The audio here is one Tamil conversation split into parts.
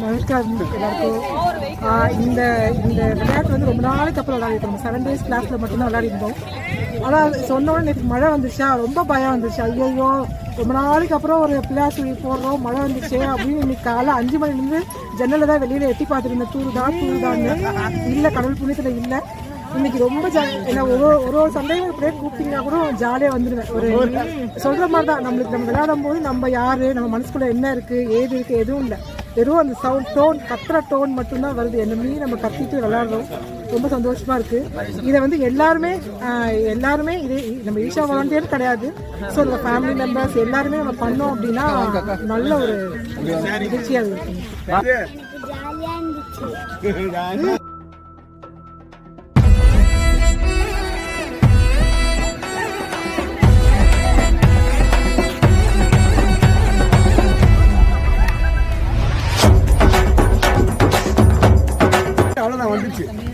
நமஸ்காரம் எல்லாருக்கும். இந்த விளையாட்டு வந்து ரொம்ப நாளைக்கு அப்புறம் விளையாடிட்டோம். 7 days கிளாஸ்ல மட்டும்தான் விளையாடிருந்தோம். ஆனால் சொன்னோட நேற்று மழை வந்துருச்சா, ரொம்ப பயம் வந்துருச்சு. ஐயோ ரொம்ப நாளைக்கு அப்புறம் ஒரு பிள்ளையார் போடுறோம், மழை வந்துச்சு அப்படின்னு இன்னைக்கு காலை 5 மணிலேருந்து ஜன்னலில் தான் வெளியில் எட்டி பார்த்துருந்தேன். தூருதான்னு இல்லை, கடவுள் புண்ணியத்தில் இல்லை. இன்னைக்கு ரொம்ப என்ன ஒரு சண்டையும் இப்படியே கூப்பிட்டீங்கன்னா கூட ஜாலியாக வந்துடுவேன். ஒரு சொல்கிற மாதிரி தான் நம்மளுக்கு. நம்ம விளையாடும் போது நம்ம யார், நம்ம மனசுக்குள்ளே என்ன இருக்குது, ஏது இருக்குது, எதுவும் இல்லை. வெறும் அந்த சவுண்ட் டோன், கத்துற டோன் மட்டும்தான் வருது. என்னமே நம்ம கத்திட்டு விளையாடுறோம். ரொம்ப சந்தோஷமாக இருக்குது. இதை வந்து எல்லாருமே இது நம்ம ஈஷா வாலண்டியர் கிடையாது. ஸோ நம்ம ஃபேமிலி மெம்பர்ஸ் எல்லாருமே நம்ம பண்ணோம் அப்படின்னா நல்ல ஒரு நிகழ்ச்சியாக இருக்கும்.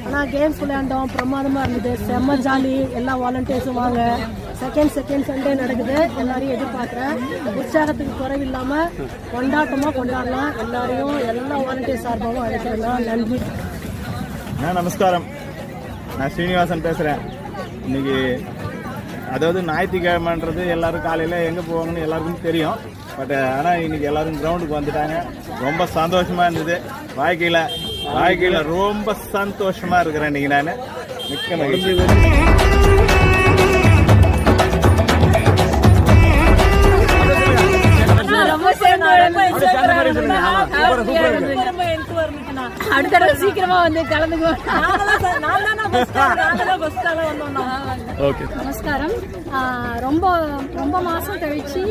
ஆனால் கேம்ஸ் விளையாண்டோம், பிரமாதமாக இருந்தது, செம்ம ஜாலி. எல்லா வாலண்டியர்ஸும் வாங்க. செகண்ட் சண்டே நடக்குது. எல்லாரையும் எதிர்பார்க்குறேன். உற்சாகத்துக்கு குறைவில்லாமல் கொண்டாட்டமாக கொண்டாடலாம். எல்லாரையும் எல்லா வாலண்டியர் சார்பாகவும் அழைக்கிறேன். நன்றி. நமஸ்காரம். நான் ஸ்ரீனிவாசன் பேசுகிறேன். இன்னைக்கு அதாவது ஞாயிற்றுக்கிழமைன்றது எல்லாரும் காலையில் எங்கே போவாங்கன்னு எல்லாருக்கும் தெரியும். பட் ஆனால் இன்னைக்கு எல்லாரும் கிரவுண்டுக்கு வந்துட்டாங்க. ரொம்ப சந்தோஷமாக இருந்தது. வாழ்க்கையில் ரொம்ப சந்தோஷமாக இருக்கிறேன் இன்னைக்கு. நான் மிக்க மகிழ்ச்சி. அடுத்த தடவை சீக்கிரமா வந்து கலந்துக்குவோம். நமஸ்காரம். ரொம்ப மாசம் கழிச்சு,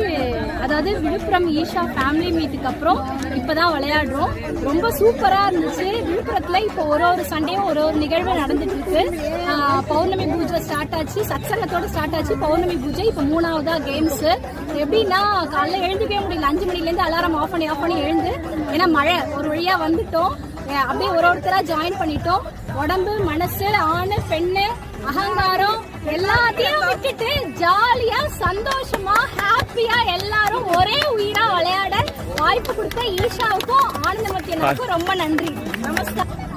அதாவது விழுப்புரம் ஈஷா ஃபேமிலி மீட்டுக்கு அப்புறம் இப்பதான் விளையாடுறோம். ரொம்ப சூப்பரா இருந்துச்சு. விழுப்புரத்துல இப்போ ஒரு சண்டையும் ஒரு நிகழ்வு நடந்துட்டு இருக்கு. பௌர்ணமி பூஜை ஸ்டார்ட் ஆச்சு, சத்சங்கத்தோட ஸ்டார்ட் ஆச்சு. பௌர்ணமி பூஜை இப்போ 3ஆவதா கேம்ஸ். எப்படின்னா காலைல எழுந்துக்கவே முடியல. 5 மணிலேருந்து அலாரம் ஆஃப் பண்ணி எழுந்து, ஏன்னா மழை ஒரு வழியா வந்துட்டோம். அப்படியே ஒருத்தரா ஜாயின் பண்ணிட்டோம். உடம்பு, மனசு, ஆணு, பெண்ணு, அகங்காரம் எல்லாத்தையும் விட்டுட்டு ஜாலியா, சந்தோஷமா, ஹாப்பியா எல்லாரும் ஒரே உயிரா விளையாட வாய்ப்பு கொடுத்த ஈஷாவுக்கும் ஆனந்தமத்தியனுக்கும் ரொம்ப நன்றி. நமஸ்காரம்.